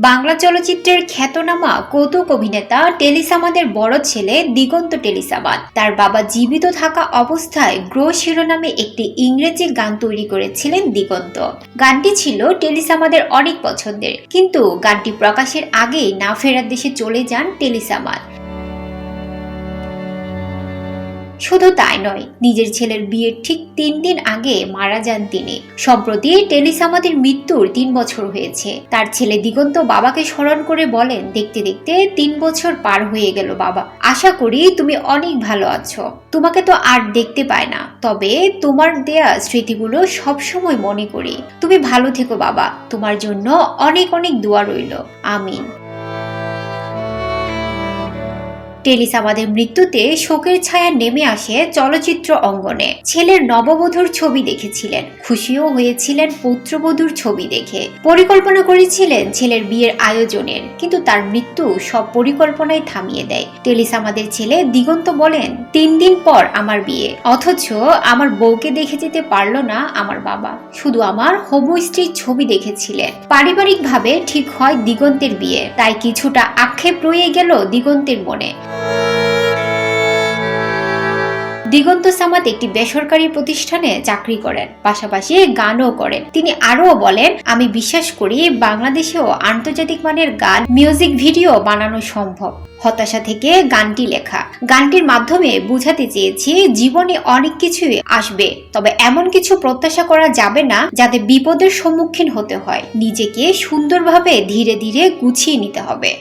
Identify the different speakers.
Speaker 1: বাংলা চলচ্চিত্রের খ্যাতনামা কৌতুক অভিনেতা টেলিসামাদের বড় ছেলে দিগন্ত টেলিসামাদ তার বাবা জীবিত থাকা অবস্থায় গ্রো শিরোনামে একটি ইংরেজি গান তৈরি করেছিলেন দিগন্ত। গানটি ছিল টেলিসামাদের অনেক পছন্দের, কিন্তু গানটি প্রকাশের আগেই না ফেরার দেশে চলে যান টেলিসামাদ। শুধু তাই নয়, নিজের ছেলের বিয়ের ঠিক 3 দিন আগে মারা যান তিনি। সম্প্রতি টেলিসামাদের মৃত্যুর 3 বছর হয়েছে। তার ছেলে দিগন্ত বাবাকে স্মরণ করে বলেন, দেখতে দেখতে 3 বছর পার হয়ে গেল বাবা, আশা করি তুমি অনেক ভালো আছো। তোমাকে তো আর দেখতে পায় না, তবে তোমার দেয়া স্মৃতিগুলো সবসময় মনে করি। তুমি ভালো থেকো বাবা, তোমার জন্য অনেক অনেক দোয়া রইল, আমিন। টেলিসামাদের মৃত্যুতে শোকের ছায়া নেমে আসে চলচ্চিত্র অঙ্গনে। ছেলের নববধূর ছবি দেখেছিলেন, খুশিও হয়েছিলেন পুত্রবধূর ছবি দেখে। পরিকল্পনা করেছিলেন ছেলের বিয়ের আয়োজনের, কিন্তু তার মৃত্যু সব পরিকল্পনাই থামিয়ে দেয়। টেলিসামাদের ছেলে দিগন্ত বলেন, 3 দিন পর আমার বিয়ে, অথচ আমার বউকে দেখে যেতে পারলো না আমার বাবা, শুধু আমার হবু স্ত্রীর ছবি দেখেছিলেন। পারিবারিকভাবে ঠিক হয় দিগন্তের বিয়ে, তাই কিছুটা আক্ষেপ রয়ে গেল দিগন্তের মনে। দিগন্ত সামাদ একটি বেসরকারি প্রতিষ্ঠানে চাকরি করেন, পাশাপাশি গানও করেন। তিনি আরও বলেন, আমি বিশ্বাস করি বাংলাদেশেও আন্তর্জাতিক মানের গান, মিউজিক ভিডিও বানানো সম্ভব। হতাশা থেকে গানটি লেখা। গানটির মাধ্যমে বুঝাতে চেয়েছি জীবনে অনেক কিছুই আসবে, তবে এমন কিছু প্রত্যাশা করা যাবে না যাতে বিপদের সম্মুখীন হতে হয়। নিজেকে সুন্দরভাবে ধীরে ধীরে গুছিয়ে নিতে হবে।